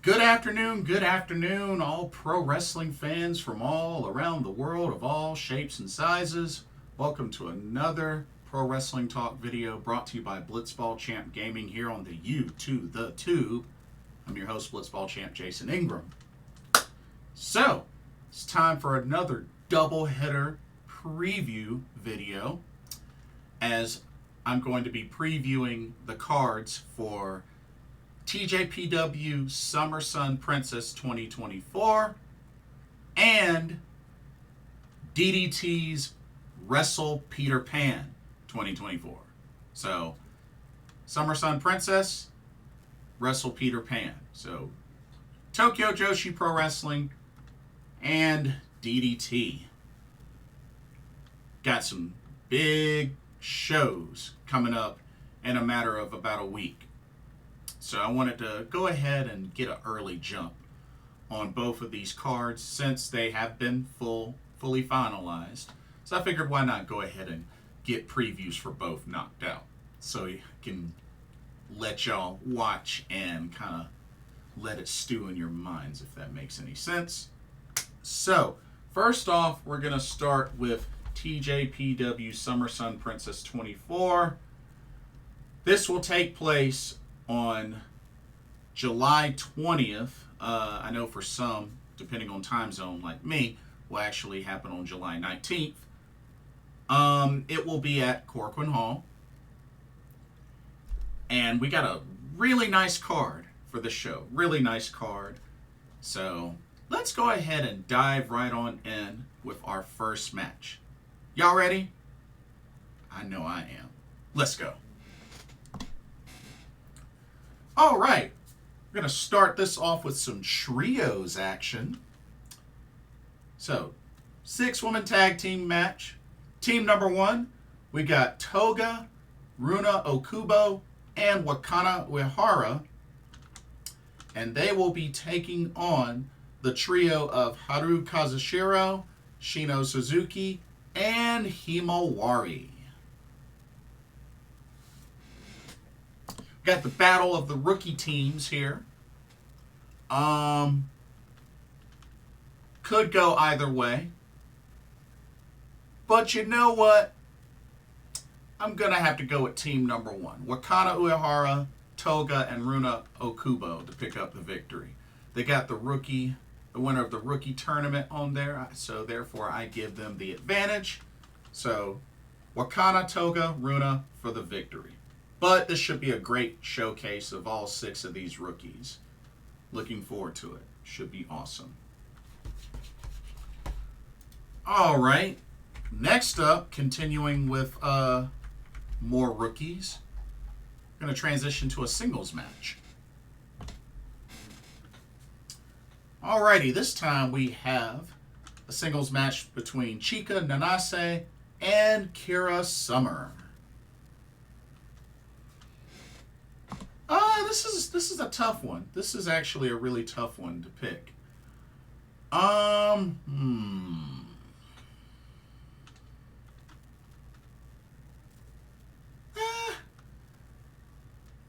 Good afternoon, all pro wrestling fans from all around the world of all shapes and sizes. Welcome to another Pro Wrestling Talk video brought to you by Blitzball Champ Gaming here on the U to the Tube. I'm your host, Blitzball Champ Jason Ingram. So, it's time for another doubleheader preview video, as I'm going to be previewing the cards for TJPW Summer Sun Princess 2024 and DDT's Wrestle Peter Pan 2024. So, Summer Sun Princess, Wrestle Peter Pan. So, Tokyo Joshi Pro Wrestling and DDT. Got some big shows coming up in a matter of about a week. So I wanted to go ahead and get an early jump on both of these cards since they have been fully finalized. So I figured why not go ahead and get previews for both knocked out, so you can let y'all watch and kind of let it stew in your minds, if that makes any sense. So first off, we're going to start with TJPW Summer Sun Princess 24. This will take place on July 20th. I know for some, depending on time zone like me, will actually happen on July 19th. It will be at Korakuen Hall. And we got a really nice card for the show. Really nice card. So let's go ahead and dive right on in with our first match. Y'all ready? I know I am. Let's go. All right, we're going to start this off with some trios action. So, 6-woman tag team match. Team number 1, we got Toga, Runa, Okubo, and Wakana Uehara. And they will be taking on the trio of Haru, Kazashiro, Shino, Suzuki, and HIMAWARI. Got the battle of the rookie teams here. Could go either way. But you know what? I'm going to have to go with team number 1. Wakana Uehara, Toga, and Runa Okubo to pick up the victory. They got the winner of the rookie tournament on there, so therefore I give them the advantage. So, Wakana, Toga, Runa for the victory. But this should be a great showcase of all 6 of these rookies. Looking forward to it. Should be awesome. All right. Next up, continuing with more rookies, we're going to transition to a singles match. Alrighty, this time we have a singles match between Chika, Nanase, and Kira Summer. This is a tough one. This is actually a really tough one to pick. I'm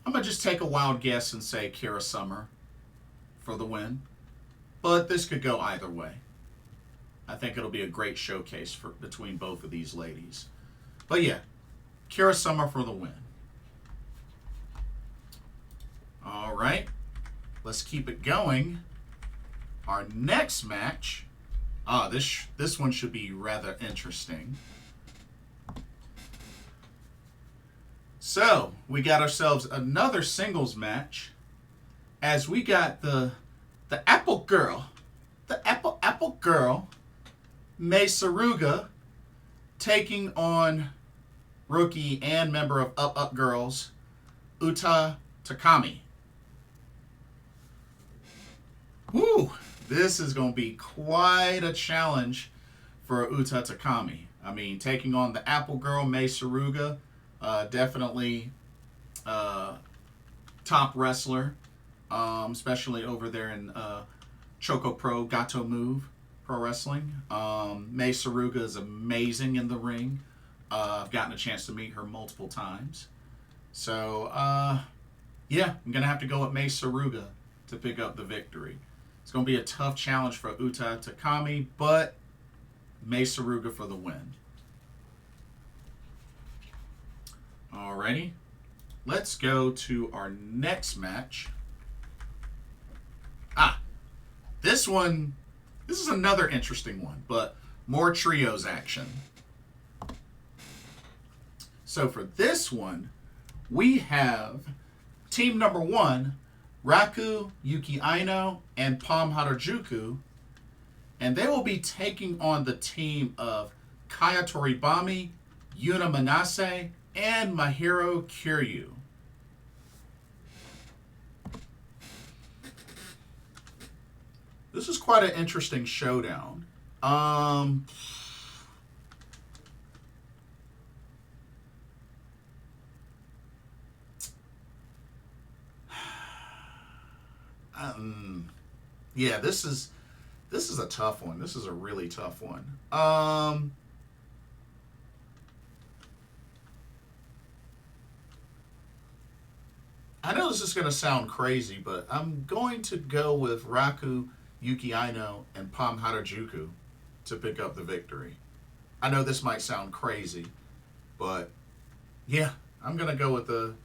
gonna just take a wild guess and say Kira Summer for the win. But this could go either way. I think it'll be a great showcase between both of these ladies. But yeah, Kira Summer for the win. All right, let's keep it going. Our next match, this one should be rather interesting. So we got ourselves another singles match, as we got the Apple Girl, Apple Girl, Mei Suruga, taking on rookie and member of Up Girls, Uta Takami. Woo! This is going to be quite a challenge for Uta Takami. I mean, taking on the Apple Girl, Mei Suruga, definitely top wrestler, especially over there in Choco Pro Gato Move Pro Wrestling. Mei Suruga is amazing in the ring. I've gotten a chance to meet her multiple times. So, yeah, I'm going to have to go with Mei Suruga to pick up the victory. It's going to be a tough challenge for Uta Takami, but Mei Suruga for the win. Alrighty. Let's go to our next match. This is another interesting one, but more trios action. So for this one, we have team number 1, Raku, Yuki Aino, and Palm Harajuku, and they will be taking on the team of Kaya Toribami, Yuna Manase, and Mahiro Kiryu. This is quite an interesting showdown. Yeah, this is a tough one. This is a really tough one. I know this is going to sound crazy, but I'm going to go with Raku, Yuki Aino, and Palm Harajuku to pick up the victory. I know this might sound crazy, but yeah, I'm going to go with the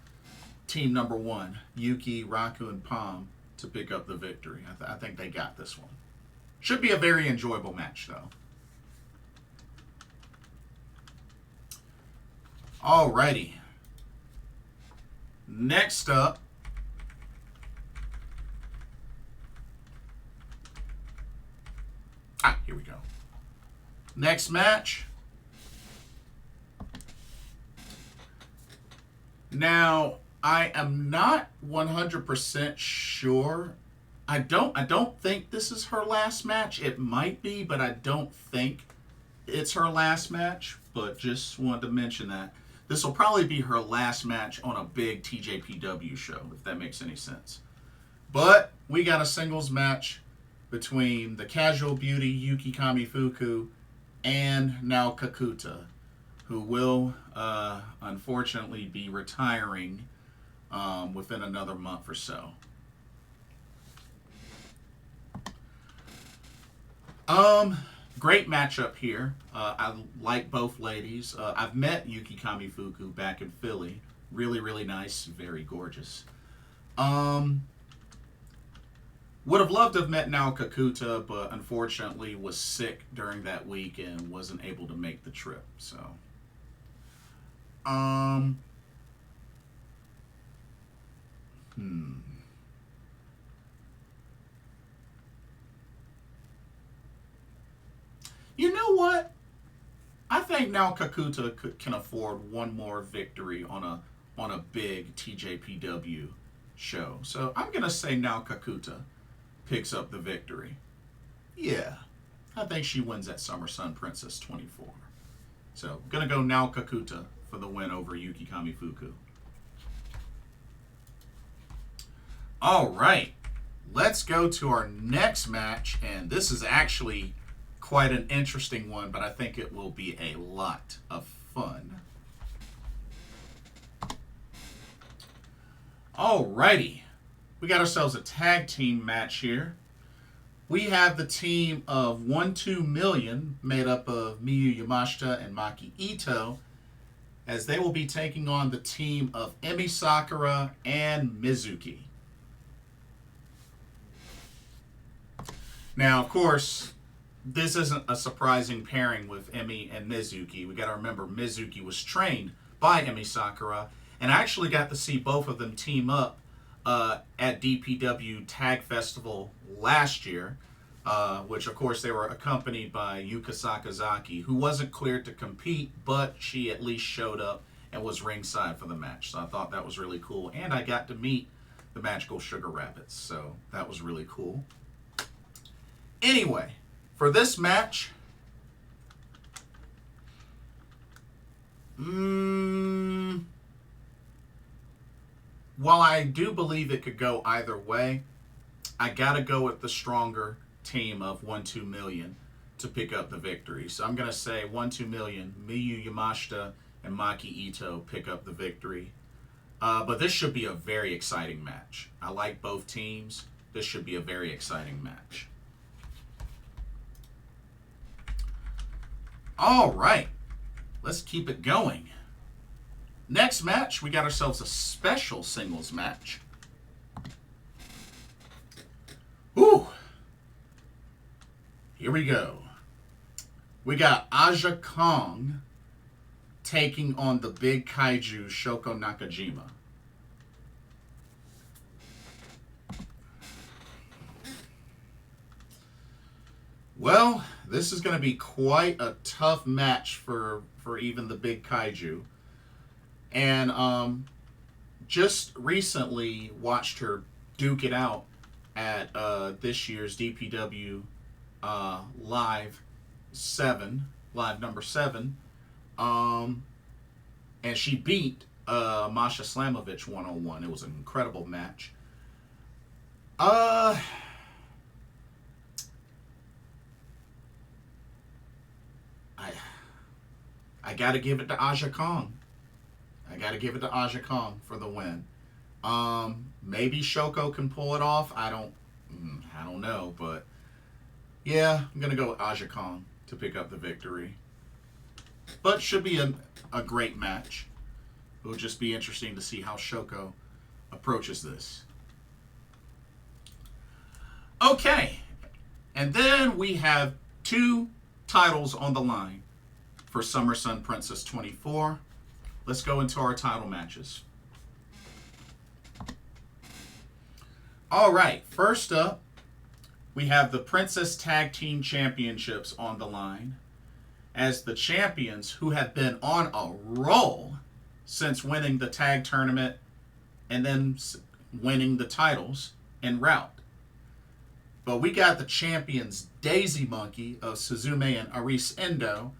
team number 1, Yuki, Raku, and Palm, to pick up the victory. I think they got this one. Should be a very enjoyable match, though. Alrighty. Next up, here we go. Next match. Now, I am not 100% sure. I don't think this is her last match. It might be, but I don't think it's her last match. But just wanted to mention that. This will probably be her last match on a big TJPW show, if that makes any sense. But we got a singles match between the casual beauty Yuki Kamifuku and now Kakuta, who will unfortunately be retiring within another month or so. Great matchup here. I like both ladies. I've met Yuki Kamifuku back in Philly. Really, really nice. Very gorgeous. Would have loved to have met now Kakuta, but unfortunately was sick during that week and wasn't able to make the trip. So, You know what? I think now Kakuta can afford one more victory on a big TJPW show. So I'm gonna say now Kakuta picks up the victory. Yeah, I think she wins at Summer Sun Princess 24. So gonna go now Kakuta for the win over Yuki Kamifuku. All right, let's go to our next match, and this is actually quite an interesting one, but I think it will be a lot of fun. Alrighty, we got ourselves a tag team match here. We have the team of 1-2 Million, made up of Miyu Yamashita and Maki Ito, as they will be taking on the team of Emi Sakura and Mizuki. Now, of course, this isn't a surprising pairing with Emi and Mizuki. We got to remember Mizuki was trained by Emi Sakura, and I actually got to see both of them team up at DPW Tag Festival last year, which of course they were accompanied by Yuka Sakazaki, who wasn't cleared to compete, but she at least showed up and was ringside for the match. So I thought that was really cool, and I got to meet the Magical Sugar Rabbits, so that was really cool. Anyway, for this match, while I do believe it could go either way, I gotta go with the stronger team of 1-2 Million to pick up the victory. So I'm gonna say 1-2 Million, Miyu Yamashita and Maki Ito pick up the victory. But this should be a very exciting match. I like both teams. this should be a very exciting match. All right, let's keep it going. Next match, we got ourselves a special singles match. Ooh. Here we go. We got Aja Kong taking on the big kaiju Shoko Nakajima. Well, this is going to be quite a tough match for even the big kaiju. And just recently watched her duke it out at this year's DPW Live number 7. And she beat Masha Slamovich 1-on-1. It was an incredible match. I got to give it to Aja Kong. I got to give it to Aja Kong for the win. Maybe Shoko can pull it off. I don't know, but yeah, I'm going to go with Aja Kong to pick up the victory. But should be a great match. It'll just be interesting to see how Shoko approaches this. Okay, and then we have 2 titles on the line for Summer Sun Princess 24. Let's go into our title matches. All right, first up, we have the Princess Tag Team Championships on the line as the champions who have been on a roll since winning the tag tournament and then winning the titles en route. But we got the champions Daisy Monkey of Suzume and Aris Endo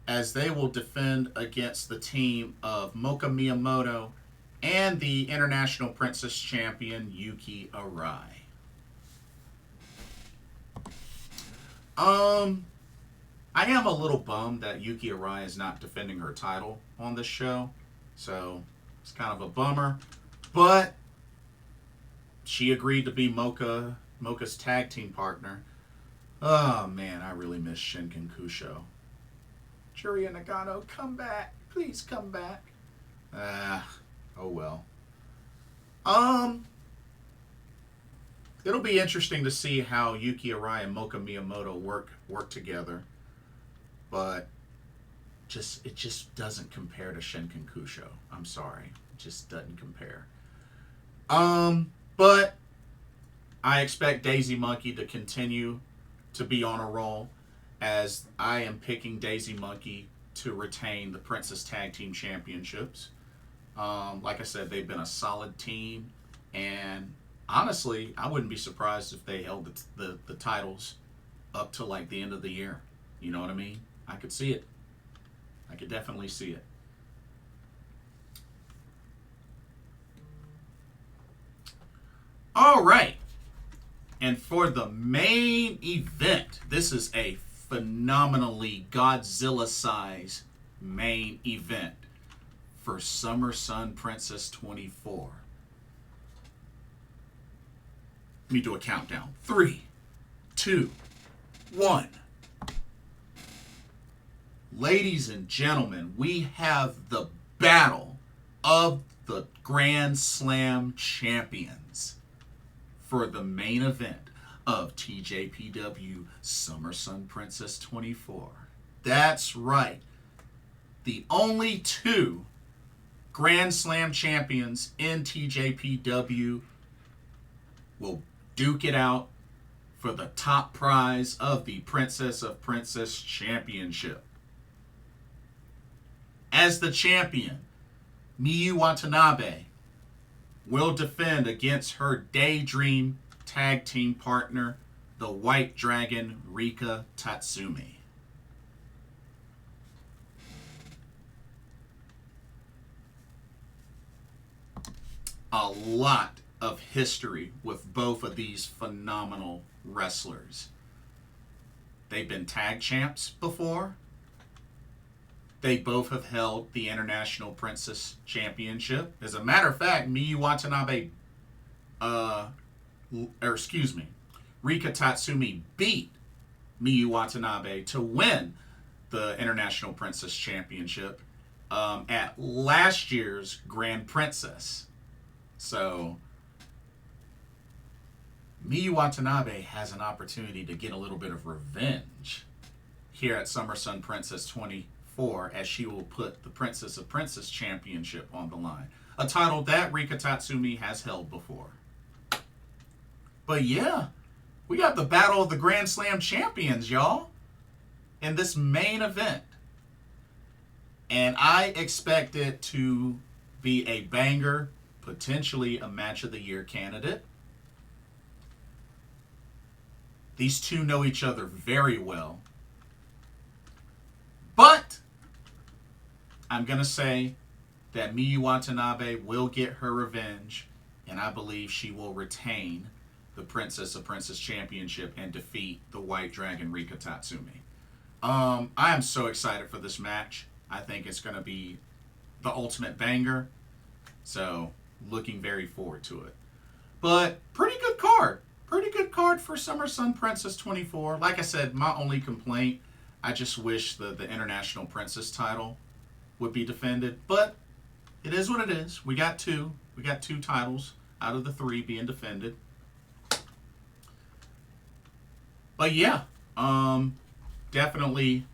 as they will defend against the team of Moka Miyamoto and the International Princess Champion Yuki Arai. I am a little bummed that Yuki Arai is not defending her title on this show, so it's kind of a bummer. But she agreed to be Moka's tag team partner. Oh man, I really miss Shinken Kusho. Churia Nagano, come back. Please come back. Oh well. It'll be interesting to see how Yuki Arai and Moka Miyamoto work together. But it just doesn't compare to Shinken Kusho. I'm sorry. It just doesn't compare. But I expect Daisy Monkey to continue to be on a roll, as I am picking Daisy Monkey to retain the Princess Tag Team Championships. Like I said, they've been a solid team, and honestly, I wouldn't be surprised if they held the titles up to like the end of the year. You know what I mean? I could see it. I could definitely see it. All right. And for the main event, this is a phenomenally Godzilla-size main event for Summer Sun Princess 24. Let me do a countdown. 3, 2, 1. Ladies and gentlemen, we have the battle of the Grand Slam champions for the main event of TJPW Summer Sun Princess 24. That's right. The only 2 Grand Slam champions in TJPW will duke it out for the top prize of the Princess of Princess Championship. As the champion, Miyu Watanabe will defend against her Daydream tag team partner, the White Dragon Rika Tatsumi. A lot of history with both of these phenomenal wrestlers. They've been tag champs before. They both have held the International Princess Championship. As a matter of fact, Miyu Watanabe Rika Tatsumi beat Miyu Watanabe to win the International Princess Championship at last year's Grand Princess. So Miyu Watanabe has an opportunity to get a little bit of revenge here at Summer Sun Princess 24, as she will put the Princess of Princess Championship on the line. A title that Rika Tatsumi has held before. But yeah, we got the Battle of the Grand Slam Champions, y'all, in this main event. And I expect it to be a banger, potentially a Match of the Year candidate. These two know each other very well. But I'm going to say that Miyu Watanabe will get her revenge, and I believe she will retain the Princess of Princess Championship and defeat the White Dragon Rika Tatsumi. I am so excited for this match. I think it's going to be the ultimate banger. So, looking very forward to it. But, pretty good card. Pretty good card for Summer Sun Princess 24. Like I said, my only complaint, I just wish the International Princess title would be defended. But, it is what it is. We got two. We got 2 titles out of the 3 being defended. But yeah, definitely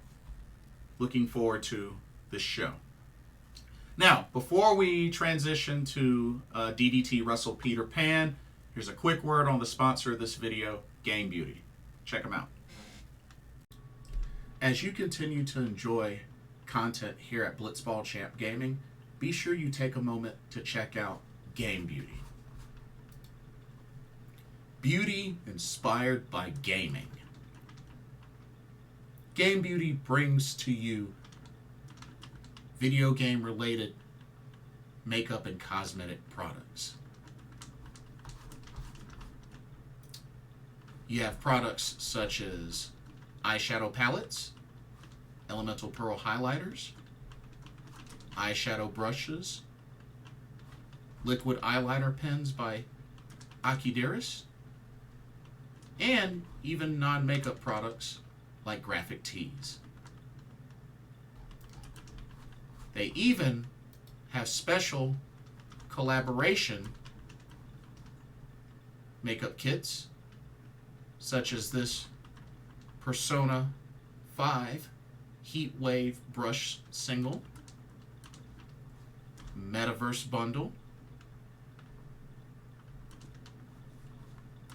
looking forward to this show. Now, before we transition to DDT Wrestle Peter Pan, here's a quick word on the sponsor of this video, Game Beauty. Check them out. As you continue to enjoy content here at Blitzball Champ Gaming, be sure you take a moment to check out Game Beauty. Beauty inspired by gaming. Game Beauty brings to you video game related makeup and cosmetic products. You have products such as eyeshadow palettes, elemental pearl highlighters, eyeshadow brushes, liquid eyeliner pens by Akideris, and even non-makeup products like graphic tees. They even have special collaboration makeup kits, such as this Persona 5 Heat Wave Brush Single, Metaverse Bundle,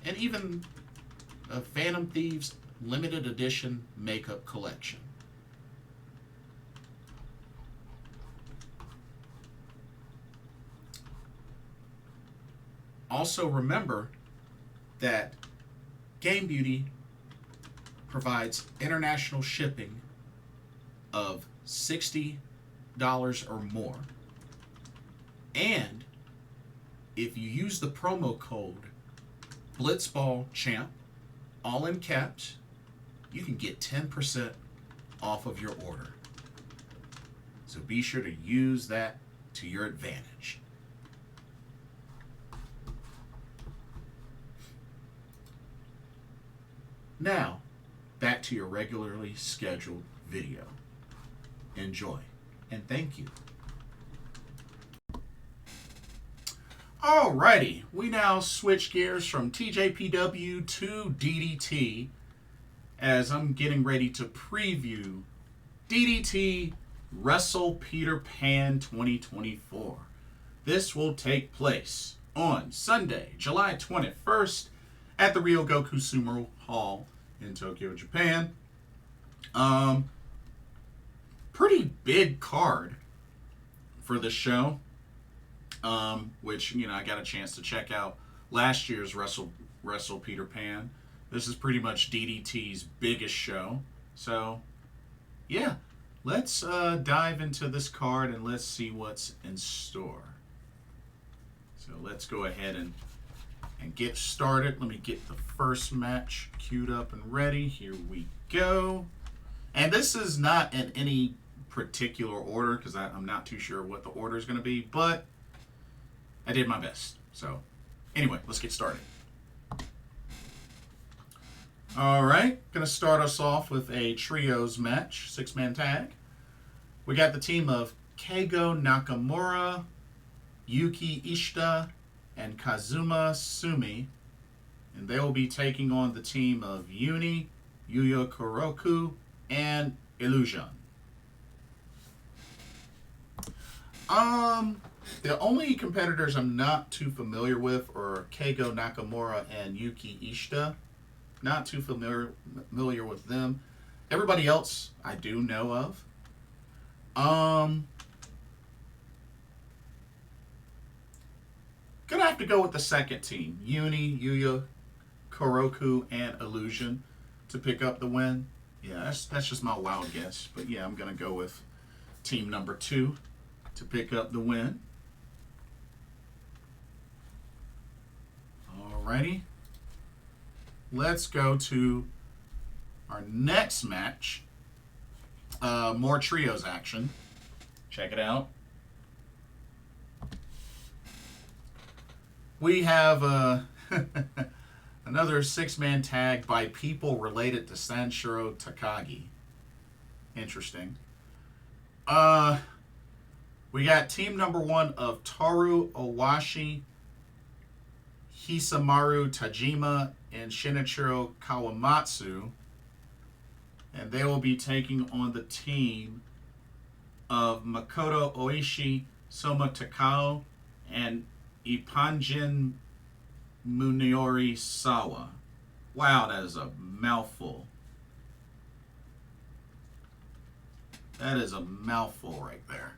and even a Phantom Thieves limited edition makeup collection. Also remember that Game Beauty provides international shipping of $60 or more. And if you use the promo code BlitzballChamp, all in caps, you can get 10% off of your order. So be sure to use that to your advantage. Now, back to your regularly scheduled video. Enjoy, and thank you. Alrighty, we now switch gears from TJPW to DDT, as I'm getting ready to preview DDT Wrestle Peter Pan 2024. This will take place on Sunday, July 21st at the Ryogoku Sumo Hall in Tokyo, Japan. Pretty big card for the show, which, you know, I got a chance to check out last year's Wrestle Peter Pan. This is pretty much DDT's biggest show. So, yeah, let's dive into this card and let's see what's in store. So let's go ahead and get started. Let me get the first match queued up and ready. Here we go. And this is not in any particular order because I'm not too sure what the order is going to be, but I did my best. So anyway, let's get started. All right, going to start us off with a trios match, six-man tag. We got the team of Keigo Nakamura, Yuki Ishida, and Kazuma Sumi. And they will be taking on the team of Uni, Yuya Kuroku, and Illusion. The only competitors I'm not too familiar with are Keigo Nakamura and Yuki Ishida. Not too familiar with them. Everybody else I do know of. Gonna have to go with the second team. Uni, Yuya, Kuroku, and Illusion to pick up the win. Yeah, that's just my wild guess. But yeah, I'm gonna go with team number 2 to pick up the win. Alrighty. Let's go to our next match. More trios action. Check it out. We have another six-man tag by people related to Sanshiro Takagi. Interesting. We got team number 1 of Toru Owashi, Hisamaru Tajima, and Shinichiro Kawamatsu. And they will be taking on the team of Makoto Oishi, Soma Takao, and Ipanjin Muniori Sawa. Wow, that is a mouthful. That is a mouthful right there.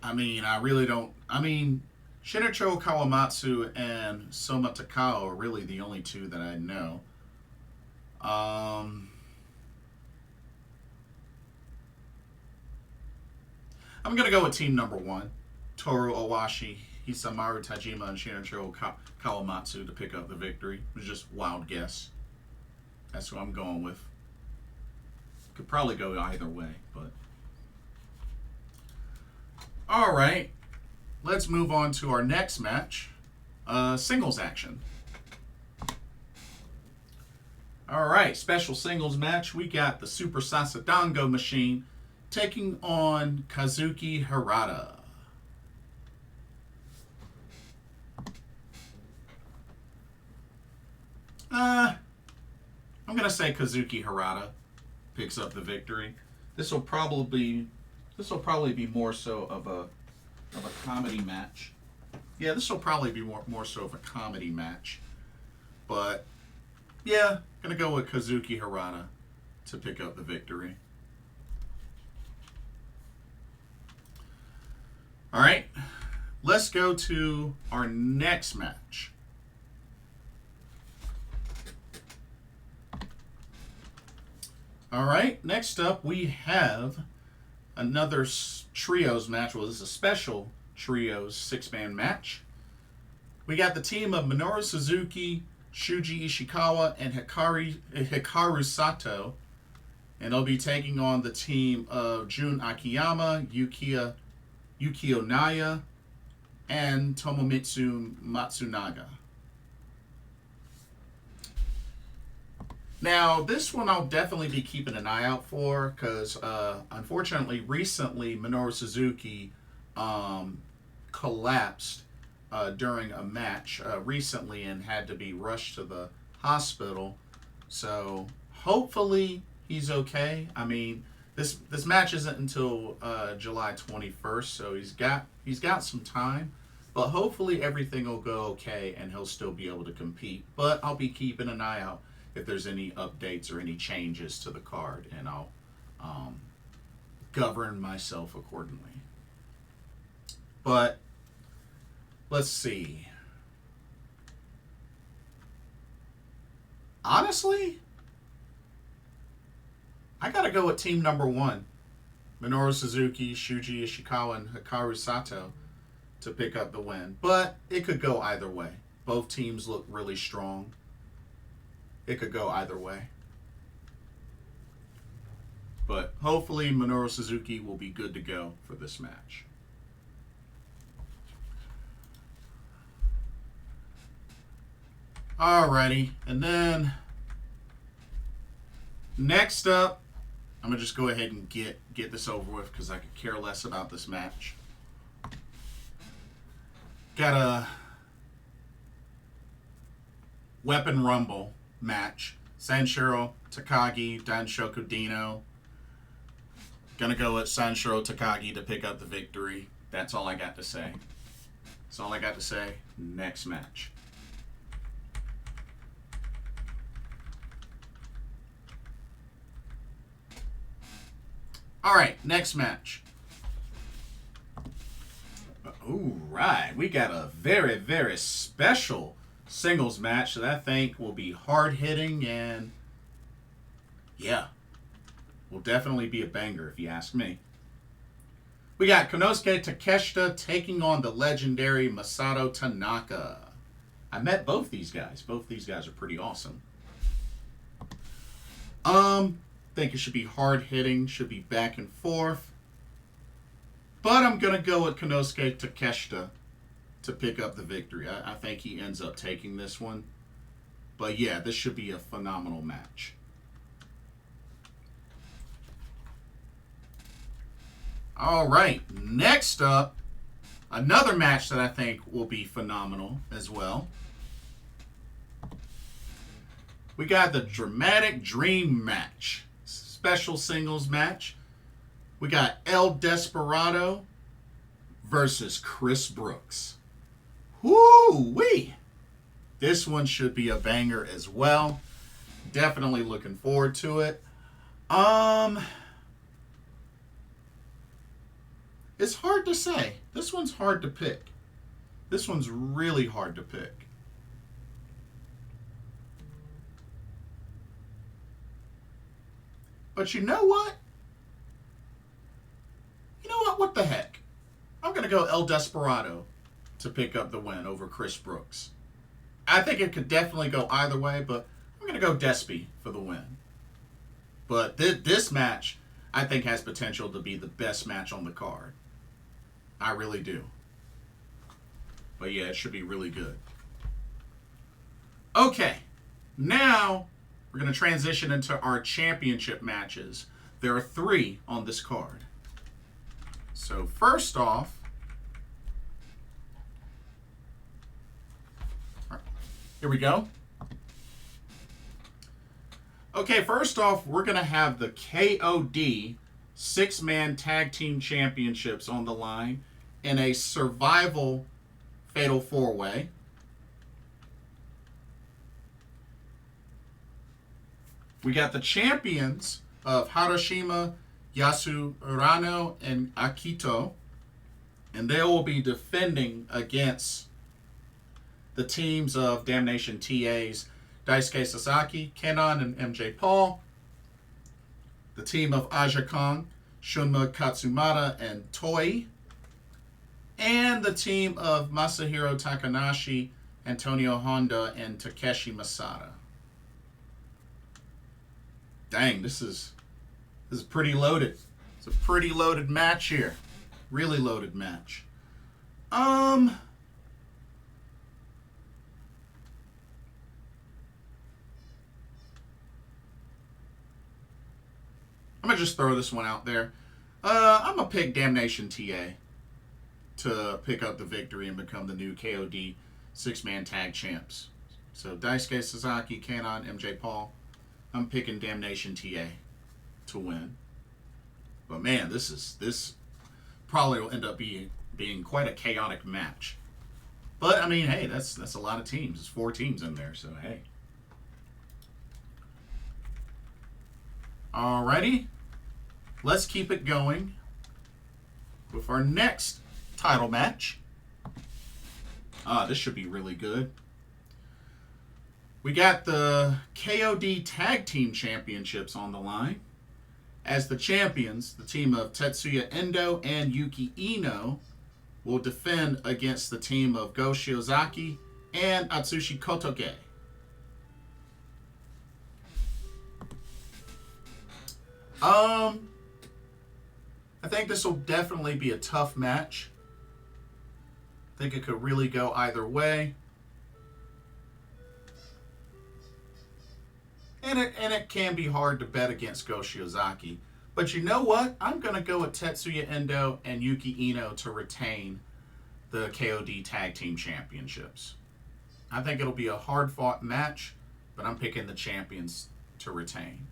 I mean, I really don't... I mean, Shinichiro Kawamatsu and Soma Takao are really the only two that I know. I'm going to go with team number 1. Toru Owashi, Hisamaru Tajima, and Shinichiro Kawamatsu to pick up the victory. It was just a wild guess. That's who I'm going with. Could probably go either way, but... Alright. Let's move on to our next match. Singles action. Alright, special singles match. We got the Super Sasadango Machine taking on Kazuki Harada. I'm going to say Kazuki Harada picks up the victory. This will probably be more so of a comedy match. Yeah, this will probably be more so of a comedy match. But yeah, going to go with Kazuki Harada to pick up the victory. All right, let's go to our next match. All right, next up we have another trios match. Well, this is a special trios six-man match. We got the team of Minoru Suzuki, Shuji Ishikawa, and Hikaru Sato. And they'll be taking on the team of Jun Akiyama, Yuki Onaya, and Tomomitsu Matsunaga. Now, this one I'll definitely be keeping an eye out for because, unfortunately, recently Minoru Suzuki collapsed during a match recently and had to be rushed to the hospital. So, hopefully, he's okay. I mean, this match isn't until July 21st, so he's got some time. But hopefully, everything will go okay and he'll still be able to compete. But I'll be keeping an eye out if there's any updates or any changes to the card, and I'll govern myself accordingly. But let's see. Honestly, I gotta go with team number 1, Minoru Suzuki, Shuji Ishikawa, and Hikaru Sato to pick up the win. But it could go either way. Both teams look really strong. It could go either way. But hopefully Minoru Suzuki will be good to go for this match. Alrighty, and then next up, I'm gonna just go ahead and get this over with because I could care less about this match. Got a Weapon Rumble match. Sanshiro Takagi, Danshoku Dino. Gonna go with Sanshiro Takagi to pick up the victory. That's all I got to say. That's all I got to say. Next match. Alright, next match. Alright, we got a very, very special singles match that I think will be hard-hitting and, yeah, will definitely be a banger if you ask me. We got Konosuke Takeshita taking on the legendary Masato Tanaka. I met both these guys. Both these guys are pretty awesome. Think it should be hard-hitting, should be back and forth. But I'm going to go with Konosuke Takeshita to pick up the victory. I think he ends up taking this one. But yeah, this should be a phenomenal match. All right, next up, another match that I think will be phenomenal as well. We got the Dramatic Dream match, special singles match. We got El Desperado versus Chris Brooks. Woo-wee! This one should be a banger as well. Definitely looking forward to it. It's hard to say. This one's hard to pick. This one's really hard to pick. But you know what? You know what? What the heck? I'm going to go El Desperado to pick up the win over Chris Brooks. I think it could definitely go either way, but I'm going to go Despy for the win. But this match, I think, has potential to be the best match on the card. I really do. But yeah, it should be really good. Okay, now we're going to transition into our championship matches. There are 3 on this card. So first off, here we go. Okay, first off, we're going to have the KOD 6-man tag team championships on the line in a survival fatal 4-way. We got the champions of Hiroshima, Yasurano, and Akito, and they will be defending against the teams of Damnation TAs Daisuke Sasaki, Kenon, and MJ Paul, the team of Aja Kong, Shunma Katsumata, and Toi, and the team of Masahiro Takanashi, Antonio Honda, and Takeshi Masada. Dang, this is pretty loaded. It's a pretty loaded match here. Really loaded match. I'm going to just throw this one out there. I'm going to pick Damnation TA to pick up the victory and become the new KOD 6-man tag champs. So Daisuke Sasaki, Kanon, MJ Paul. I'm picking Damnation TA to win. But man, this probably will end up being quite a chaotic match. But I mean, hey, that's a lot of teams. There's 4 teams in there, so hey. Alrighty. Let's keep it going with our next title match. This should be really good. We got the KOD Tag Team Championships on the line. As the champions, the team of Tetsuya Endo and Yuki Ino will defend against the team of Go Shiozaki and Atsushi Kotoge. I think this will definitely be a tough match. I think it could really go either way. And it can be hard to bet against Go Shiozaki. But you know what? I'm going to go with Tetsuya Endo and Yuki Ino to retain the KOD Tag Team Championships. I think it'll be a hard-fought match, but I'm picking the champions to retain.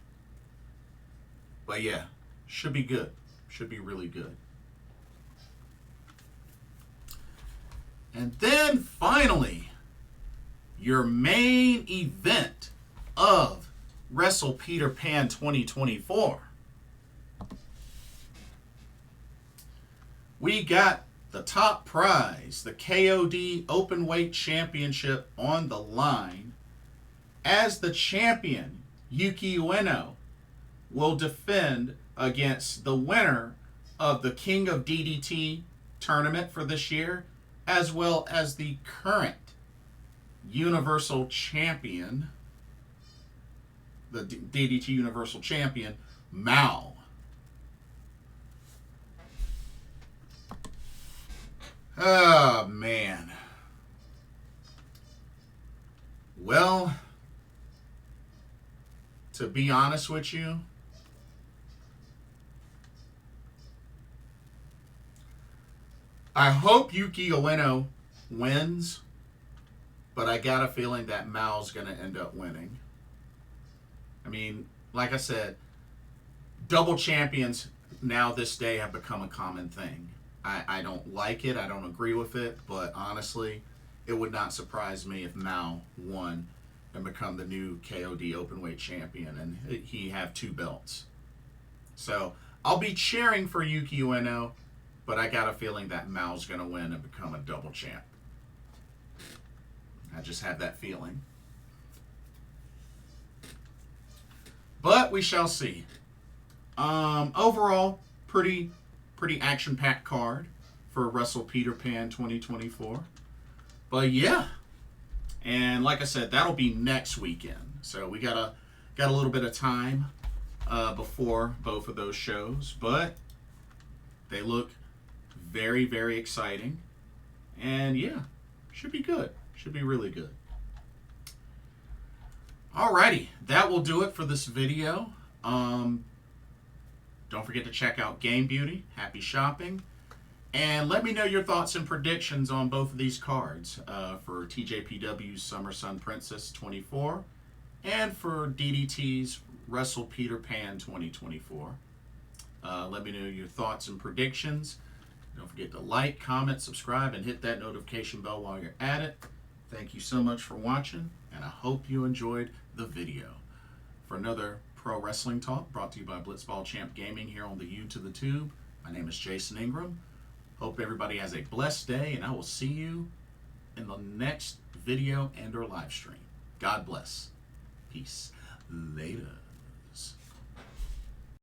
But yeah, should be good. Should be really good. And then finally, your main event of Wrestle Peter Pan 2024. We got the top prize, the KOD Openweight Championship on the line, as the champion, Yuki Ueno, will defend against the winner of the King of DDT tournament for this year, as well as the current Universal Champion, the DDT Universal Champion, Mao. Oh, man. Well, to be honest with you, I hope Yuki Ueno wins, but I got a feeling that Mao's going to end up winning. I mean, like I said, double champions now this day have become a common thing. I don't like it. I don't agree with it. But honestly, it would not surprise me if Mao won and become the new KOD Openweight Champion and he have 2 belts. So I'll be cheering for Yuki Ueno, but I got a feeling that Mao's going to win and become a double champ. I just have that feeling. But we shall see. Overall, pretty action-packed card for Wrestle Peter Pan 2024. But yeah, and like I said, that'll be next weekend. So we got a little bit of time before both of those shows, but they look very, very exciting. And yeah, should be good. Should be really good. Alrighty, that will do it for this video. Don't forget to check out Game Beauty. Happy shopping. And let me know your thoughts and predictions on both of these cards for TJPW Summer Sun Princess 24 and for DDT's Wrestle Peter Pan 2024. Let me know your thoughts and predictions. Don't forget to like, comment, subscribe, and hit that notification bell while you're at it. Thank you so much for watching, and I hope you enjoyed the video. For another Pro Wrestling Talk brought to you by Blitzball Champ Gaming here on the U to the Tube, my name is Jason Ingram. Hope everybody has a blessed day, and I will see you in the next video and or live stream. God bless. Peace. Laters.